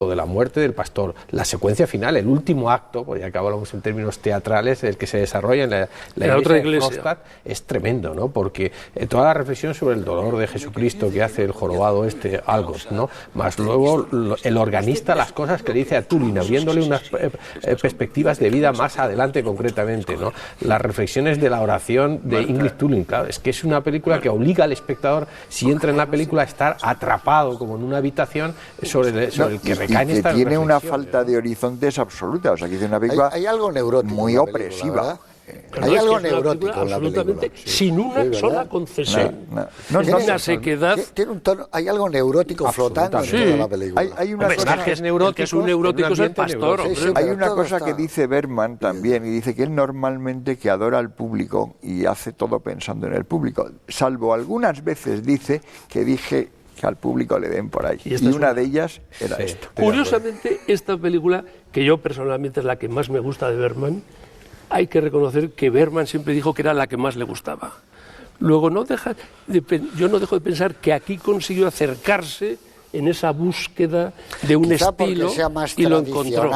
de la muerte del pastor, la secuencia final, el último acto, pues ya que hablamos en términos teatrales, el que se desarrolla en la otra iglesia de Kronstadt, es tremendo, ¿no? Porque toda la reflexión sobre el dolor de Jesucristo que hace el jorobado Algot, ¿no? Más luego el organista, las cosas que le dice a Tulin, abriéndole unas perspectivas de vida más adelante concretamente, ¿no? Las reflexiones de la oración de Ingrid Tulin, claro, es que es una película que obliga al espectador, si entra en la película, a estar atrapado como en una habitación sobre el que y que tiene una falta de horizontes absoluta, o sea, que dice una película hay algo neurótico muy opresiva. Hay algo neurótico en la absolutamente, película. sin una sola concesión. Tiene una sequedad. Tiene un tono, hay algo neurótico flotando en toda la película. Hay una cosa que es neurótico, es un neurótico, es el pastor. Hay una cosa que dice Bergman también, y dice que él normalmente que adora al público y hace todo pensando en el público, salvo algunas veces dice que dije que al público le den por ahí. Y una de ellas era esto. Curiosamente, esta película, que yo personalmente es la que más me gusta de Bergman, hay que reconocer que Bergman siempre dijo que era la que más le gustaba. Luego yo no dejo de pensar que aquí consiguió acercarse en esa búsqueda de un quizá estilo porque sea más y lo encontró.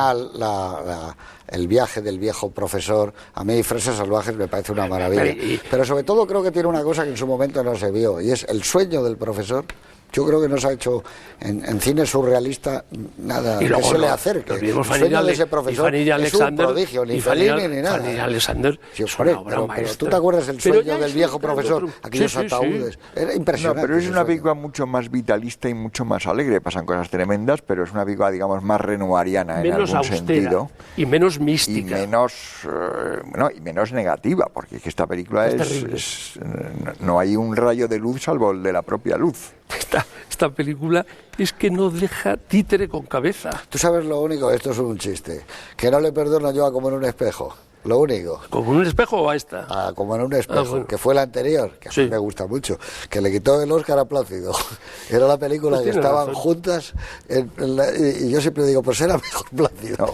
El viaje del viejo profesor, a mí Fresas Salvajes me parece una maravilla, pero sobre todo creo que tiene una cosa que en su momento no se vio, y es el sueño del profesor. Yo creo que no se ha hecho en cine surrealista nada que se le acerque. El sueño de ese profesor es un prodigio, ni Fellini ni nada. Fanny Alexander es una obra maestra. Pero tú te acuerdas del sueño del viejo profesor, aquellos ataúdes, era impresionante. No, pero es una película mucho más vitalista y mucho más alegre. Pasan cosas tremendas, pero es una película, digamos, más renoiriana en algún sentido. Y menos mística. Y menos negativa, porque es que esta película no hay un rayo de luz salvo el de la propia luz. Esta película es que no deja títere con cabeza. Tú sabes lo único, esto es un chiste, que no le perdono yo a Como en un espejo. Lo único. ¿Como en un espejo o a esta? Como en un espejo, bueno. Que fue la anterior, que a mí me gusta mucho, que le quitó el Oscar a Plácido. Era la película que estaban juntas, y yo siempre digo, pues era mejor Plácido. No,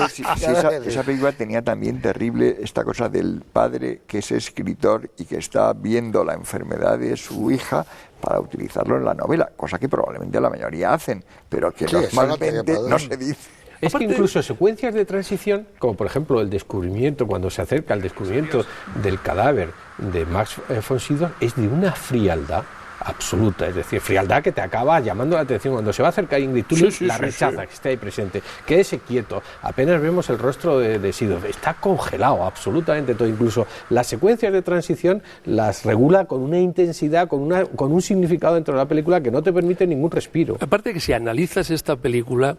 fíjate, esa película tenía también terrible esta cosa del padre que es escritor y que está viendo la enfermedad de su hija para utilizarlo en la novela, cosa que probablemente la mayoría hacen, pero que normalmente no se dice. Es que incluso secuencias de transición, como por ejemplo el descubrimiento, cuando se acerca al descubrimiento del cadáver de Max von Sydow, es de una frialdad absoluta, es decir, frialdad que te acaba llamando la atención. Cuando se va a acercar Ingrid Tulin, la rechaza, que esté ahí presente, quédese quieto, apenas vemos el rostro de Sydow, está congelado absolutamente todo, incluso las secuencias de transición las regula con una intensidad, con un significado dentro de la película que no te permite ningún respiro. Aparte que si analizas esta película,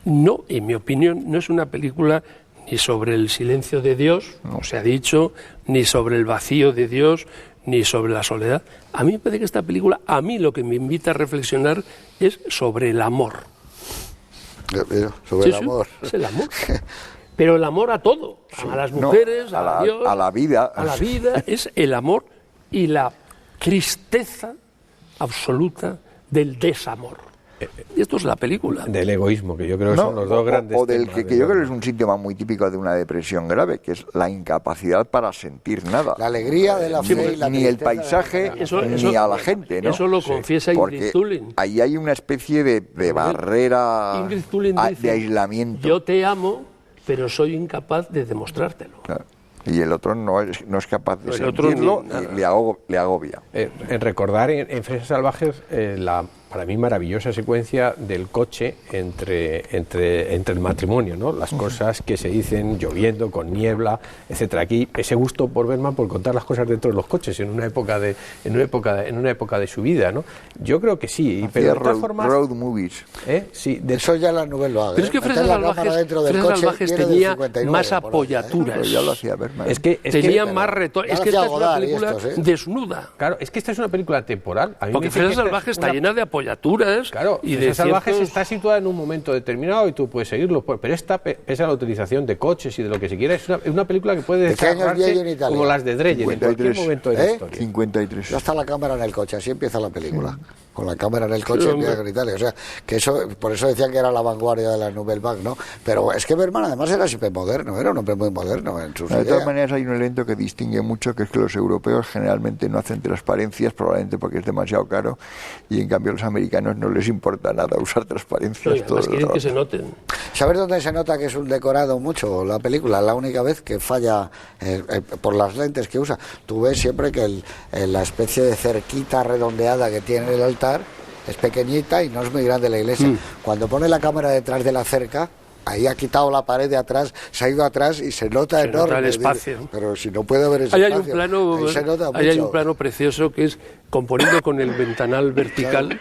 no, en mi opinión, no es una película ni sobre el silencio de Dios, como se ha dicho, ni sobre el vacío de Dios, ni sobre la soledad. A mí me parece que esta película, a mí lo que me invita a reflexionar es sobre el amor. Sobre el amor. Es el amor. Pero el amor a todo, a las mujeres, a Dios, a la vida. A la vida es el amor y la tristeza absoluta del desamor. Y esto es la película. Del egoísmo, que yo creo que son los dos grandes o del temas que yo creo que es un síntoma muy típico de una depresión grave, que es la incapacidad para sentir nada. La alegría de la fe y la ni el paisaje, ni a la gente, ¿no? Eso lo confiesa Ingrid Tulin. Ahí hay una especie de barrera de aislamiento. Yo te amo, pero soy incapaz de demostrártelo. Claro. Y el otro no es capaz de sentirlo y le agobia. En recordar en Fresas Salvajes la para mí maravillosa secuencia del coche entre el matrimonio, ¿no? Las cosas que se dicen lloviendo, con niebla, etcétera. Aquí ese gusto por Bergman por contar las cosas dentro de los coches en una época de su vida, ¿no? Yo creo que sí, pero de todas formas road movies. Sí, de eso ya la novela lo hace. Pero es que Fresas Salvajes tenía más apoyaturas. Ya lo hacía Bergman. Tenía más retórica. Es que esta es una película desnuda. Claro, es que esta es una película temporal. Porque Fresas Salvajes está llena de apoyaturas. Claro, y Fresas Salvajes está situada en un momento determinado y tú puedes seguirlo, pero esta, pese a la utilización de coches y de lo que se quiera, es una película que puede desarrollarse como las de Dreyer en cualquier momento de la historia. 53. Ya está la cámara en el coche, así empieza la película. con la cámara en el coche en viaje en Italia. O sea, que eso, por eso decían que era la vanguardia de la Nouvelle Vague, ¿no? Pero es que Bergman además era siempre moderno, era un hombre muy moderno en sus ideas. De todas maneras hay un elemento que distingue mucho, que es que los europeos generalmente no hacen transparencias, probablemente porque es demasiado caro, y en cambio a los americanos no les importa nada usar transparencias. Sí, además quieren que se noten. ¿Sabes dónde se nota que es un decorado mucho la película? La única vez que falla por las lentes que usa. Tú ves siempre que la especie de cerquita redondeada que tiene el altar es pequeñita y no es muy grande la iglesia. Cuando pone la cámara detrás de la cerca, ahí ha quitado la pared de atrás, se ha ido atrás y se nota enorme. Nota el espacio. Pero si no puede haber ese Ahí espacio, hay un plano precioso que es componiendo con el ventanal vertical,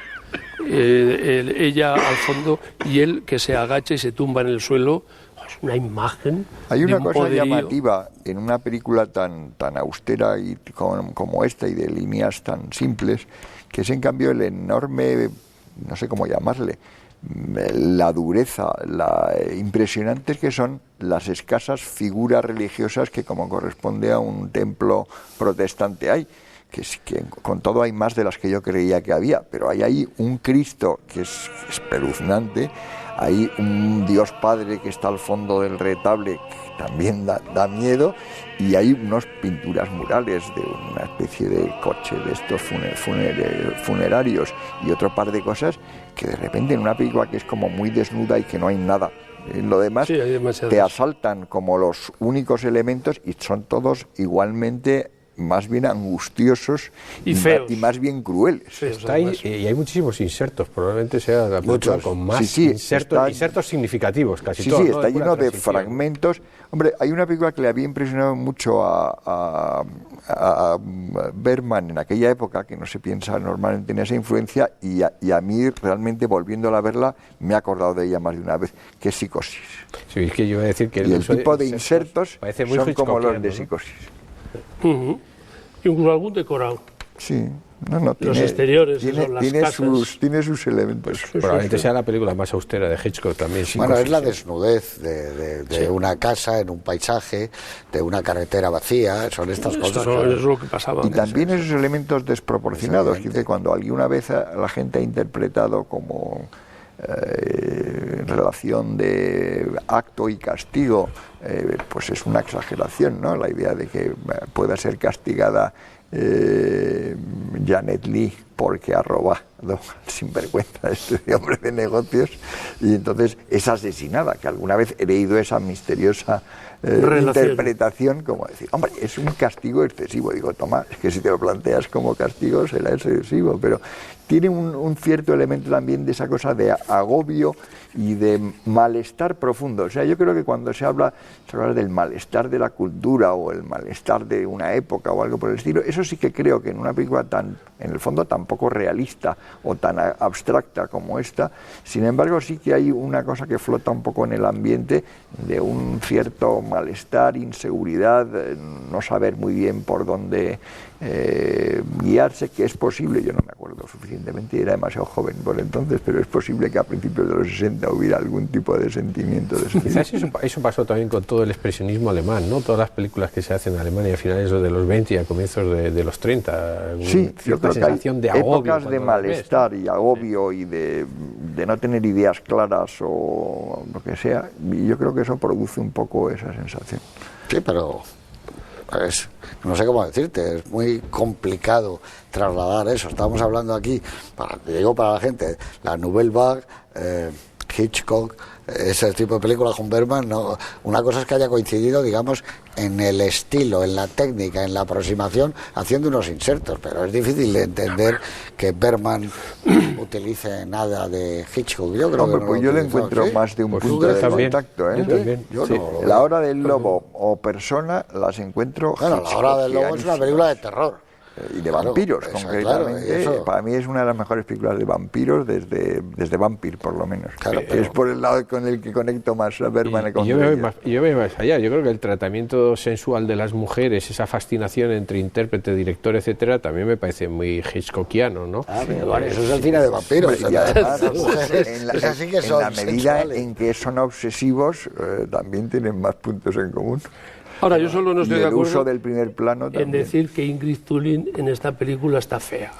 ella al fondo y él que se agacha y se tumba en el suelo. Es una imagen. Hay una cosa poderío llamativa en una película tan austera y como esta, y de líneas tan simples, que es en cambio el enorme, no sé cómo llamarle, la dureza, la impresionantes que son las escasas figuras religiosas que, como corresponde a un templo protestante, hay. Que con todo hay más de las que yo creía que había, pero hay ahí un Cristo que es espeluznante, hay un Dios Padre que está al fondo del retablo que también da miedo, y hay unas pinturas murales de una especie de coche de estos funerarios y otro par de cosas que de repente en una película que es como muy desnuda y que no hay nada en lo demás, sí, te asaltan como los únicos elementos y son todos igualmente más bien angustiosos y feos y más bien crueles. Sí, y hay muchísimos insertos, probablemente sea la película con más insertos significativos, casi todos. Sí, está lleno de fragmentos. Hombre, hay una película que le había impresionado mucho a Bergman en aquella época, que no se piensa normalmente en esa influencia, y a mí realmente volviéndola a verla me he acordado de ella más de una vez, que es Psicosis. Sí, es que yo iba a decir que el tipo de insertos son como los de Psicosis. Incluso algún decorado. Sí, los exteriores, las casas. Tiene sus elementos. Probablemente sea la película más austera de Hitchcock también. Bueno, es la desnudez de una casa en un paisaje, de una carretera vacía, son estas cosas. Eso es lo que pasaba. Y también esos elementos desproporcionados, que cuando alguna vez la gente ha interpretado como relación de acto y castigo, pues es una exageración, ¿no? La idea de que pueda ser castigada Janet Leigh porque ha robado sinvergüenza este hombre de negocios, y entonces es asesinada, que alguna vez he leído esa misteriosa interpretación como decir, hombre, es un castigo excesivo. Digo, toma, es que si te lo planteas como castigo será excesivo, pero tiene un cierto elemento también de esa cosa de agobio y de malestar profundo. O sea, yo creo que cuando se habla del malestar de la cultura o el malestar de una época o algo por el estilo, eso sí que creo que en una película en el fondo tan poco realista o tan abstracta como esta, sin embargo sí que hay una cosa que flota un poco en el ambiente de un cierto malestar, inseguridad, no saber muy bien por dónde guiarse, que es posible, yo no me acuerdo suficientemente, era demasiado joven por entonces, pero es posible que a principios de los 60 hubiera algún tipo de sentimiento de eso. Quizás eso pasó también con todo el expresionismo alemán, ¿no? Todas las películas que se hacen en Alemania a finales de los 20 y a comienzos de los 30. Sí, yo creo que hay de agobio, épocas de malestar y agobio y de no tener ideas claras o lo que sea, y yo creo que eso produce un poco esa sensación. Sí, pero no sé cómo decirte, es muy complicado trasladar eso. Estamos hablando aquí, para la gente, la Nouvelle Vague, Hitchcock, ese tipo de películas con Bergman, no. Una cosa es que haya coincidido, digamos, en el estilo, en la técnica, en la aproximación, haciendo unos insertos, pero es difícil de entender que Bergman utilice nada de Hitchcock. Yo creo que no pues yo le encuentro más de un punto de contacto, ¿eh? Yo también. La hora del lobo o Persona las encuentro. Bueno, La hora del lobo es una película de terror. Y de vampiros, concretamente. Claro, para mí es una de las mejores películas de vampiros desde Vampire, por lo menos. Claro, es por el lado con el que conecto más a Bergman. Y yo veo más allá. Yo creo que el tratamiento sensual de las mujeres, esa fascinación entre intérprete, director, etcétera, también me parece muy hitchcockiano, ¿no? Eso es el cine de vampiros. Y además, en la medida en que son obsesivos, también tienen más puntos en común. Ahora, yo solo no estoy de acuerdo uso del primer plano en decir que Ingrid Thulin en esta película está fea.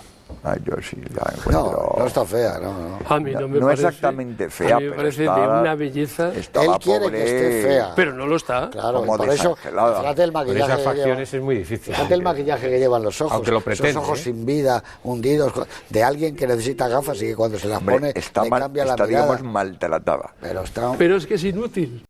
Yo sí la encuentro... No está fea, no. A mí no me no parece, exactamente fea, a mí me pero parece está, de una belleza. Él quiere que esté fea. Pero no lo está. Claro, como por eso, desangelada. fíjate el Con maquillaje esas que lleva. facciones es muy difícil. Fíjate el maquillaje que llevan los ojos. Aunque lo pretende, esos ojos ¿eh? sin vida, hundidos, de alguien que necesita gafas y que cuando se las pone está le cambia la está, mirada. digamos, maltratada. Pero está... Pero es que es inútil.